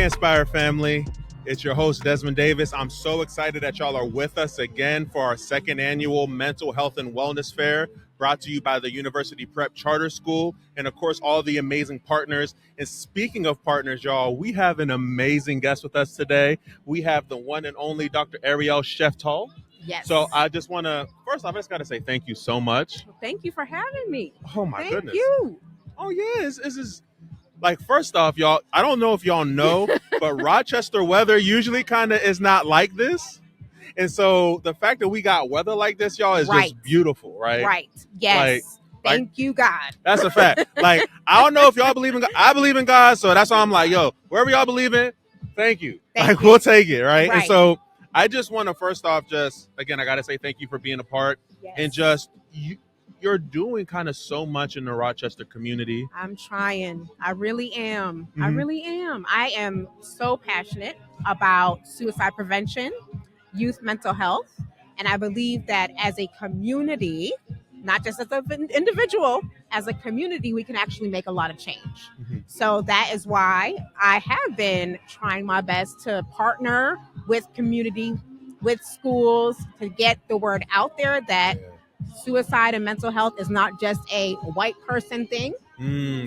Hey, Inspire family. It's your host, Desmond Davis. I'm so excited that y'all are with us again for our second annual Mental Health and Wellness Fair, brought to you by the University Prep Charter School, and of course, all the amazing partners. And speaking of partners, y'all, we have an amazing guest with us today. We have the one and only Dr. Arielle Sheftalll. Yes. So I just want to, first off, I just got to say thank you so much. Well, thank you for having me. Oh, my goodness. Thank you. Oh, yeah. This is, like, first off, y'all, I don't know if y'all know, but Rochester weather usually kind of is not like this. And so the fact that we got weather like this, y'all, is Right. just beautiful, right? Right. Yes. Thank you, God. That's a fact. Like, I don't know if y'all believe in God. I believe in God, so that's why I'm like, yo, wherever y'all believe in, thank you. Thank you. We'll take it, right? Right. And so I just want to first off just, again, I got to say thank you for being a part. Yes. And just, you're doing kind of so much in the Rochester community. I'm trying. I really am. Mhm. I really am. I am so passionate about suicide prevention, youth mental health, and I believe that as a community, not just as an individual, as a community, we can actually make a lot of change. Mhm. So that is why I have been trying my best to partner with community, with schools, to get the word out there that suicide and mental health is not just a white person thing.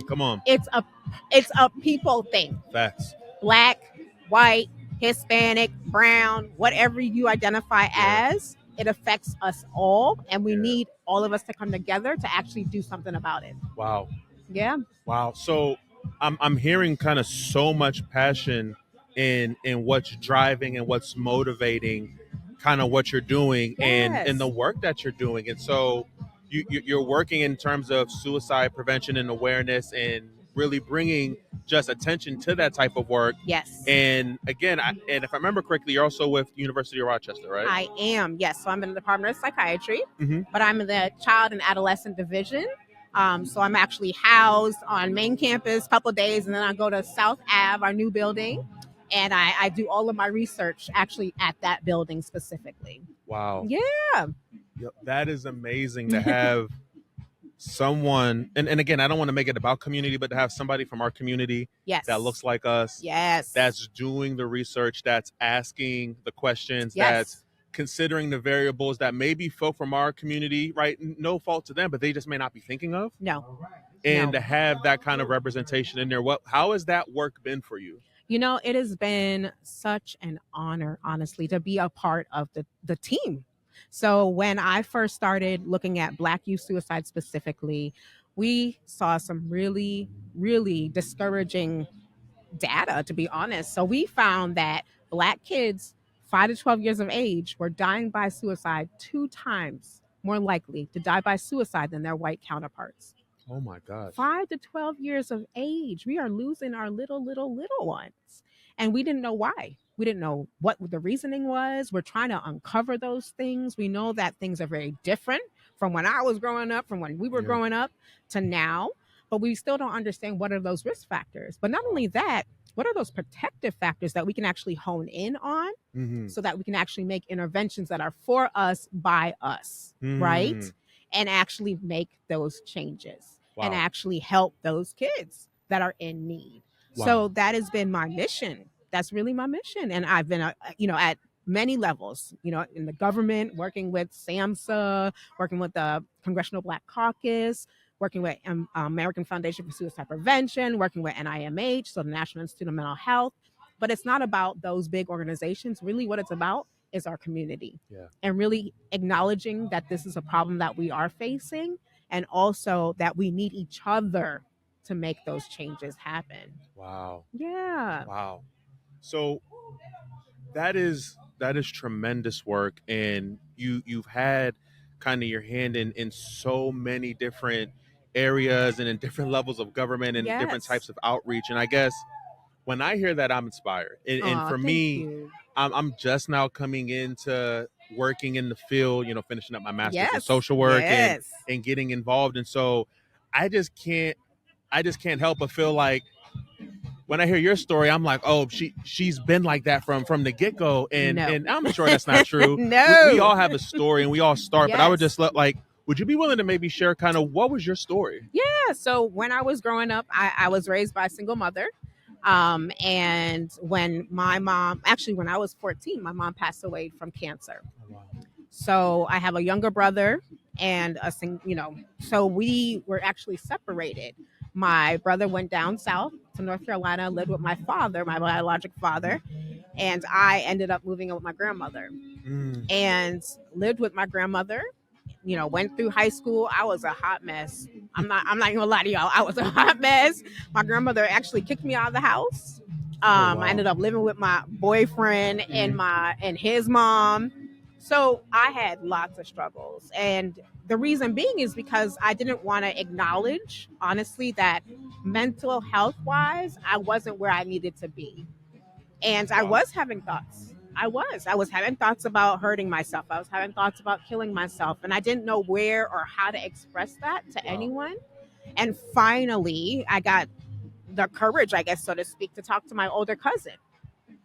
Come on. It's a people thing. Facts. Black, white, Hispanic, brown, whatever you identify as, it affects us all, and we need all of us to come together to actually do something about it. Wow. Yeah. Wow. So I'm hearing kind of so much passion in what's driving and what's motivating kind of what you're doing and the work that you're doing. And so you're working in terms of suicide prevention and awareness and really bringing just attention to that type of work. Yes. And again, and if I remember correctly, you're also with University of Rochester, right? I am. Yes. So I'm in the Department of Psychiatry, Mhm. but I'm in the Child and Adolescent Division. So I'm actually housed on main campus a couple of days, and then I go to South Ave, our new building, and I do all of my research actually at that building specifically. Wow. Yeah. That is amazing to have someone, and again, I don't want to make it about community, but to have somebody from our community Yes. that looks like us, Yes. that's doing the research, that's asking the questions, Yes. that's considering the variables that maybe folk from our community, right? No fault to them, but they just may not be thinking of. No. And No. to have that kind of representation in there, how has that work been for you? You know, it has been such an honor, honestly, to be a part of the team. So when I first started looking at Black youth suicide specifically, we saw some really, really discouraging data, to be honest. So we found that Black kids 5 to 12 years of age were dying by suicide 2 times more likely to die by suicide than their white counterparts. Oh my gosh. 5 to 12 years of age, we are losing our little ones. And we didn't know why. We didn't know what the reasoning was. We're trying to uncover those things. We know that things are very different from when I was growing up, from when we were growing up to now, but we still don't understand what are those risk factors. But not only that, what are those protective factors that we can actually hone in on so that we can actually make interventions that are for us, by us, right? And actually make those changes and actually help those kids that are in need. Wow. So that has been my mission. That's really my mission. And I've been, at many levels, in the government, working with SAMHSA, working with the Congressional Black Caucus, working with American Foundation for Suicide Prevention, working with NIMH, so the National Institute of Mental Health. But it's not about those big organizations. Really what it's about is our community, and really acknowledging that this is a problem that we are facing, and also that we need each other to make those changes happen. Wow. Yeah. Wow. So that is tremendous work, and you've had kind of your hand in so many different areas and in different levels of government and different types of outreach. And I guess when I hear that, I'm inspired. And for me, I'm just now coming into working in the field, finishing up my master's in social work and getting involved. And so I just can't help but feel like when I hear your story, I'm like, oh, she's been like that from the get-go. And I'm sure that's not true. No. We all have a story and we all start, but I would just would you be willing to maybe share kind of what was your story? Yeah. So when I was growing up, I was raised by a single mother. And when my mom, actually, when I was 14, my mom passed away from cancer. Oh, wow. So I have a younger brother and so we were actually separated. My brother went down south to North Carolina, lived with my father, my biologic father, and I ended up moving in with my grandmother Mm. and lived with my grandmother. Went through high school. I was a hot mess. I'm not even gonna lie to y'all. I was a hot mess. My grandmother actually kicked me out of the house. Oh, I wow. ended up living with my boyfriend and Mm. his mom. So I had lots of struggles. And the reason being is because I didn't want to acknowledge, honestly, that mental health wise, I wasn't where I needed to be. And I Wow. was having thoughts. I was having thoughts about hurting myself. I was having thoughts about killing myself. And I didn't know where or how to express that to Wow. anyone. And finally, I got the courage, I guess, so to speak, to talk to my older cousin.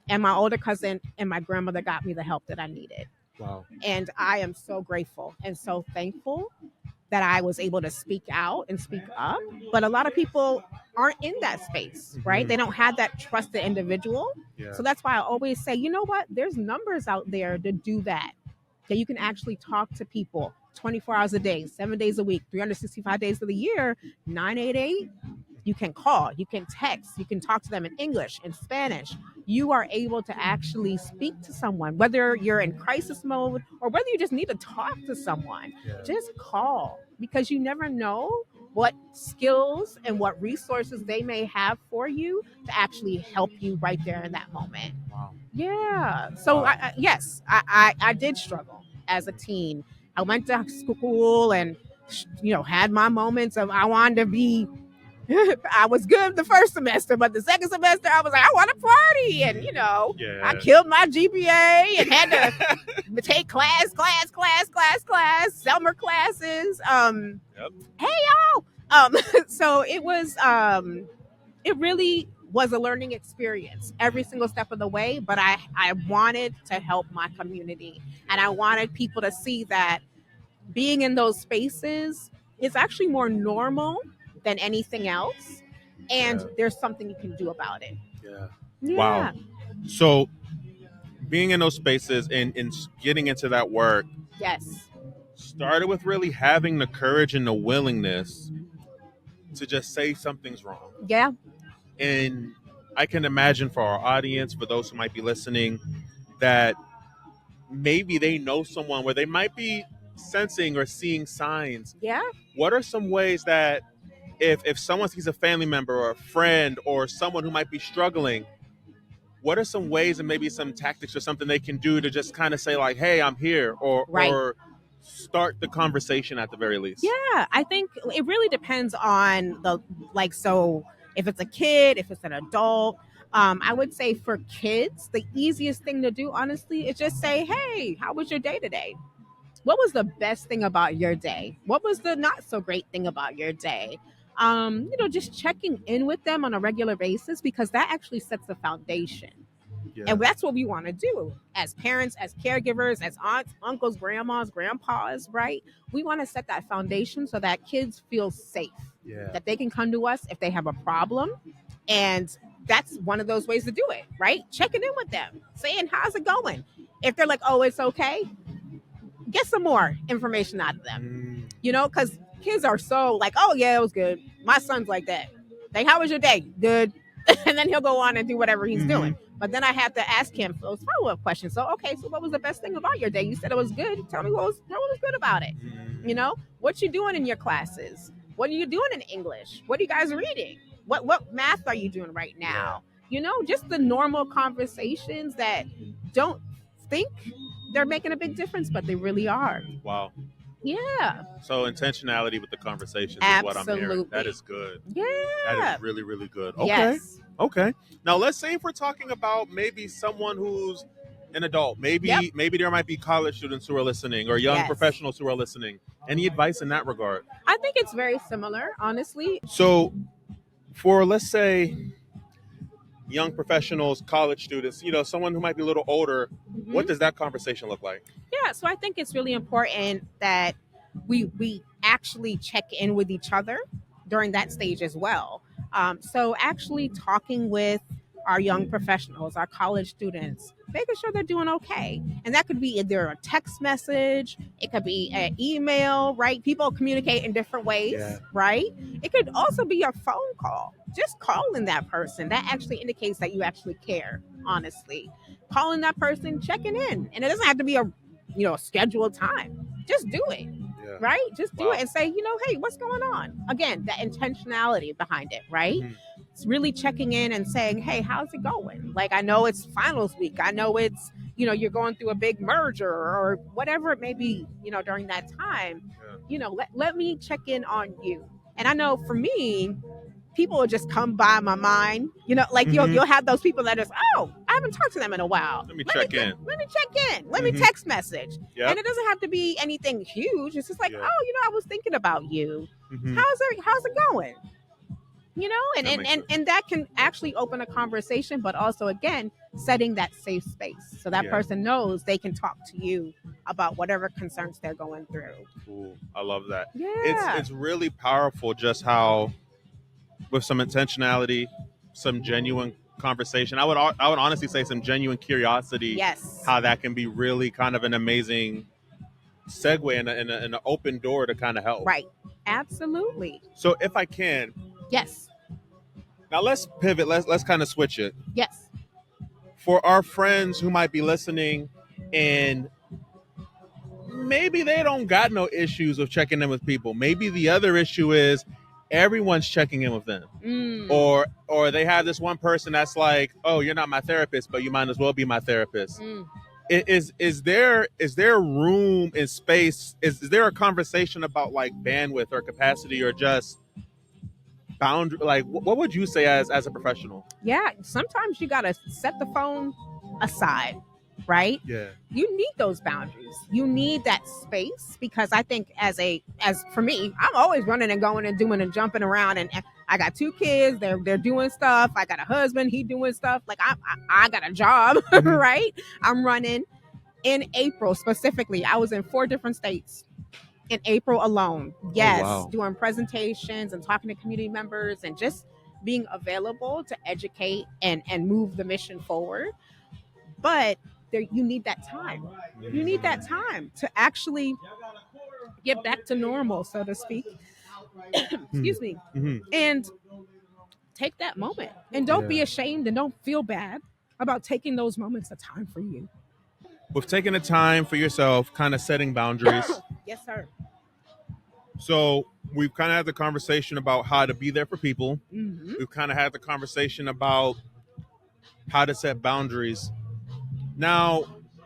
And my older cousin and my grandmother got me the help that I needed. Wow. And I am so grateful and so thankful that I was able to speak out and speak up. But a lot of people aren't in that space, right? Mhm. They don't have that trusted individual. Yeah. So that's why I always say, you know what? There's numbers out there to do that, that you can actually talk to people 24 hours a day, 7 days a week, 365 days of the year, 988. You can call, you can text, you can talk to them in English, in Spanish. You are able to actually speak to someone, whether you're in crisis mode or whether you just need to talk to someone. Yeah. Just call, because you never know what skills and what resources they may have for you to actually help you right there in that moment. Wow. Yeah. So Wow. yes, I did struggle as a teen. I went to school and had my moments of I wanted to be I was good the first semester, but the second semester I was like, I want to party. And, I Yeah. killed my GPA and had to take class, summer classes. Yep. Hey, y'all. So it really was a learning experience every single step of the way, but I wanted to help my community, and I wanted people to see that being in those spaces is actually more normal than anything else, Yeah. and there's something you can do about it. Yeah. Wow. Yeah. So being in those spaces and getting into that work Yes. started with really having the courage and the willingness to just say something's wrong. Yeah. And I can imagine for our audience, for those who might be listening, that maybe they know someone where they might be sensing or seeing signs. Yeah. What are some ways that if someone sees a family member or a friend or someone who might be struggling, what are some ways and maybe some tactics or something they can do to just kind of say like, hey, I'm here, Right. or start the conversation at the very least? Yeah, I think it really depends on so if it's a kid, if it's an adult. I would say for kids, the easiest thing to do, honestly, is just say, hey, how was your day today? What was the best thing about your day? What was the not so great thing about your day? Just checking in with them on a regular basis, because that actually sets the foundation. Yeah. And that's what we want to do as parents, as caregivers, as aunts, uncles, grandmas, grandpas, right? We want to set that foundation so that kids feel safe, Yeah. that they can come to us if they have a problem. And that's one of those ways to do it, right? Checking in with them, saying, how's it going? If they're like, oh, it's okay, get some more information out of them, Mm. because kids are so like, oh, yeah, it was good. My son's like that. Like, how was your day? Good. And then he'll go on and do whatever he's doing. But then I have to ask him those follow-up questions. So, okay, so what was the best thing about your day? You said it was good. Tell me what was good about it. What you doing in your classes? What are you doing in English? What are you guys reading? What math are you doing right now? Just the normal conversations that don't think they're making a big difference, but they really are. Wow. Yeah. So intentionality with the conversations is what I'm hearing. That Absolutely. is good. Yeah. That is really, really good. Okay. Yes. Okay. Now let's say if we're talking about maybe someone who's an adult, maybe Yep. maybe there might be college students who are listening or young Yes. professionals who are listening. Any advice in that regard? I think it's very similar, honestly. So for let's say young professionals, college students, someone who might be a little older, what does that conversation look like? Yeah, so I think it's really important that we actually check in with each other during that stage as well. So actually talking with our young professionals, our college students, making sure they're doing okay. And that could be either a text message, it could be an email, right? People communicate in different Yeah. ways, right? It could also be a phone call. Just calling that person. That actually indicates that you actually care, honestly. Calling that person, checking in. And it doesn't have to be a scheduled time. Just do it. Yeah. Right? Just do it Wow. and say, hey, what's going on? Again, that intentionality behind it, right? Mhm. It's really checking in and saying, hey, how's it going? Like, I know it's finals week. I know it's, you're going through a big merger or whatever it may be, during that time. Let me check in on you. And I know for me, people will just come by my mind. Like Mhm. you'll have those people that is, oh, I haven't talked to them in a while. Let me check in. Let me check in. Let me Mhm. text message. Yep. And it doesn't have to be anything huge. It's just like, Yeah. oh, I was thinking about you. Mhm. How's it going? And That and, makes and sense. and that can actually open a conversation, but also again setting that safe space so that Yeah. person knows they can talk to you about whatever concerns they're going through. Cool. I love that. Yeah. It's really powerful just how with some intentionality, some genuine conversation. I would honestly say some genuine curiosity. Yes. How that can be really kind of an amazing segue and an open door to kind of help. Right. Absolutely. So if I can, Yes. now let's pivot. Let's kind of switch it Yes. for our friends who might be listening and maybe they don't got no issues with checking in with people. Maybe the other issue is everyone's checking in with them. Or they have this one person that's like, oh, you're not my therapist, but you might as well be my therapist. Is there room and space? Is there a conversation about like bandwidth or capacity or just boundary? Like, what would you say as a professional? Yeah. Sometimes you gotta set the phone aside, right? Yeah. You need those boundaries. You need that space because I think as for me, I'm always running and going and doing and jumping around and I got 2 kids. They're doing stuff. I got a husband. He doing stuff. Like I got a job, right? I'm running. In April specifically, I was in 4 different states in April alone. Yes, wow. doing presentations and talking to community members and just being available to educate and move the mission forward. But you need that time. You need that time to actually get back to normal, so to speak. Excuse me. Mhm. And take that moment. And don't be ashamed and don't feel bad about taking those moments of time for you. With taking the time for yourself, kind of setting boundaries. Yes, sir. So we've kind of had the conversation about how to be there for people. Mm-hmm. We've kind of had the conversation about how to set boundaries. Now,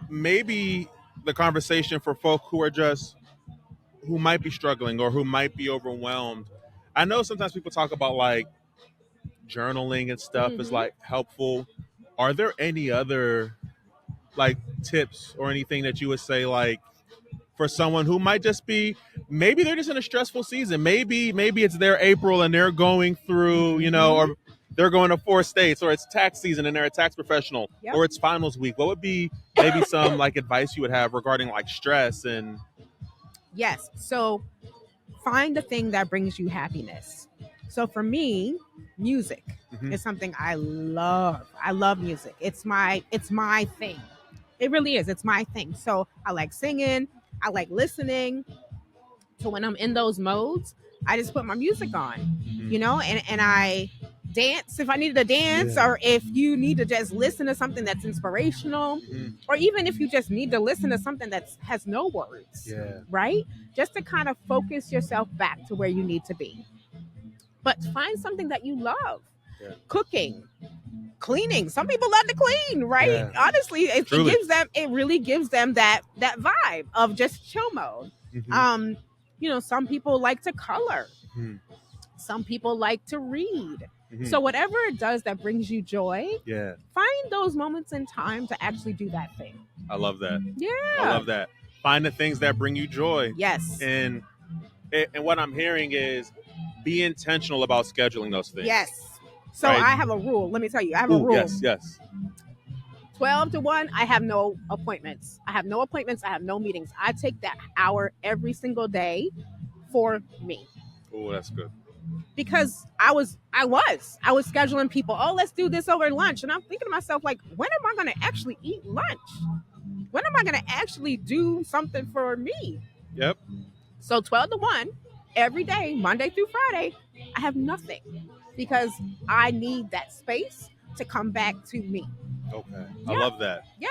maybe the conversation for folk who might be struggling or who might be overwhelmed. I know sometimes people talk about like journaling and stuff is like helpful. Are there any other like tips or anything that you would say like for someone who might just be maybe they're just in a stressful season. Maybe it's their April and they're going through, or they're going to 4 states or it's tax season and they're a tax professional or it's finals week. What would be maybe some like advice you would have regarding like stress and Yes. So find the thing that brings you happiness. So for me, music is something I love. I love music. It's my thing. It really is. It's my thing. So I like singing. I like listening. So when I'm in those modes, I just put my music on, and I dance if I needed to dance, or if you need to just listen to something that's inspirational, or even if you just need to listen to something that has no words, right? Just to kind of focus yourself back to where you need to be. But find something that you love. Cooking, cleaning. Some people love to clean, right? Honestly, it really gives them that vibe of just chill mode. Some people like to color. Some people like to read. So whatever it does that brings you joy, find those moments in time to actually do that thing. I love that. Yeah. I love that. Find the things that bring you joy. Yes. And what I'm hearing is be intentional about scheduling those things. Yes. So I have a rule. Let me tell you, I have a rule. Yes. 12 to 1, I have no appointments. I have no meetings. I take that hour every single day for me. Oh, that's good. because I was scheduling people. Oh, let's do this over lunch, and I'm thinking to myself, like, when am I going to actually eat lunch? When am I going to actually do something for me? Yep. So 12 to 1 every day, Monday through Friday, I have nothing because I need that space to come back to me. Okay. I Yeah. love that. Yeah.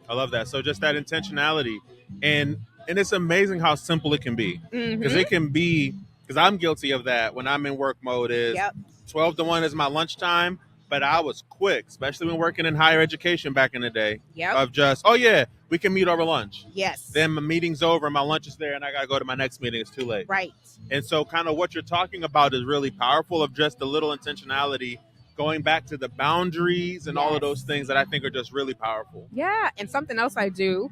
I love that. So just that intentionality, and it's amazing how simple it can be, because Mm-hmm. it can be, because I'm guilty of that when I'm in work mode. Is Yep. 12 to 1 is my lunchtime, but I was quick, especially when working in higher education back in the day, Yep. of just, oh yeah, we can meet over lunch. Yes. Then my meeting's over, my lunch is there, and I gotta go to my next meeting. It's too late. Right. And so, kind of what you're talking about is really powerful, of just the little intentionality, going back to the boundaries and all of those Yes. things that I think are just really powerful. Yeah. And something else I do,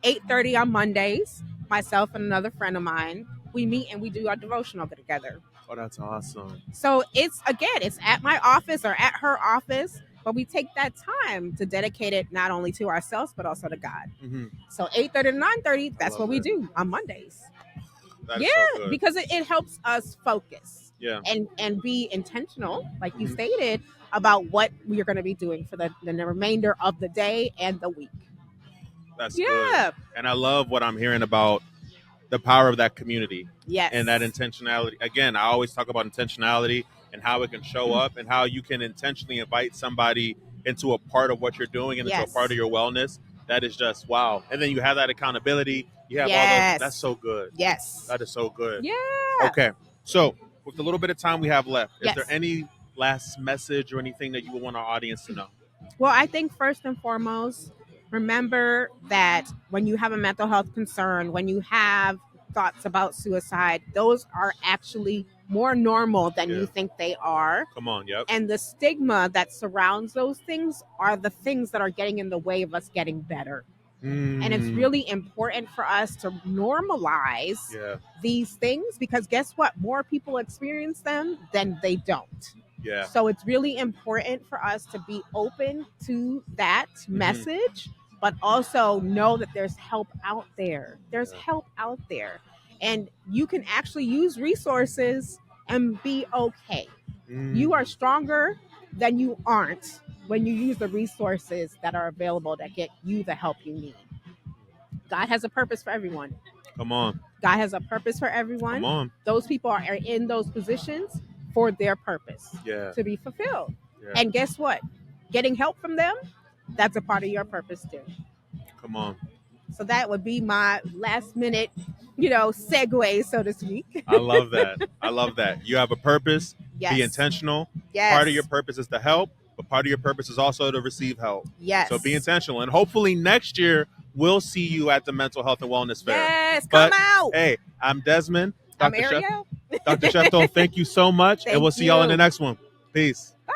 8:30 on Mondays, myself and another friend of mine, we meet and we do our devotional together. Oh, that's awesome. So it's at my office or at her office, but we take that time to dedicate it not only to ourselves but also to God. Mm-hmm. So 8:30 to 9:30, that's love what we that. do on Mondays. That is so good. Because it helps us focus. Yeah. And be intentional, like you Mhm. stated, about what we are going to be doing for the remainder of the day and the week. That's Yeah. good. And I love what I'm hearing about the power of that community Yes. and that intentionality. Again, I always talk about intentionality and how it can show up, and how you can intentionally invite somebody into a part of what you're doing and into a Yes. part of your wellness. That is just wow. And then you have that accountability. You have all Yes. those. That's so good. Yes. That is so good. Yeah. Okay. So with the little bit of time we have left, is Yes. there any last message or anything that you would want our audience to know? Well, I think first and foremost, remember that when you have a mental health concern, when you have thoughts about suicide, those are actually more normal than Yeah. you think they are. Come on. Yep. And the stigma that surrounds those things are the things that are getting in the way of us getting better. And it's really important for us to normalize Yeah. these things, because guess what? More people experience them than they don't. Yeah. So it's really important for us to be open to that message, but also know that there's help out there. There's Yeah. help out there. And you can actually use resources and be okay. You are stronger than you aren't when you use the resources that are available that get you the help you need. God has a purpose for everyone. Come on. God has a purpose for everyone. Come on. Those people are in those positions for their purpose Yeah. to be fulfilled. Yeah. And guess what? Getting help from them, that's a part of your purpose too. Come on. So that would be my last minute, segue, so to speak. I love that. I love that. You have a purpose. Yes. Be intentional. Yes. Part of your purpose is to help, but part of your purpose is also to receive help. Yes. So be intentional. And hopefully next year we'll see you at the Mental Health and Wellness Fair. Yes, But, come out. Hey, I'm Desmond. I'm Dr. Arielle. Dr. Sheftalll, thank you so much. And we'll see y'all in the next one. Peace. Bye.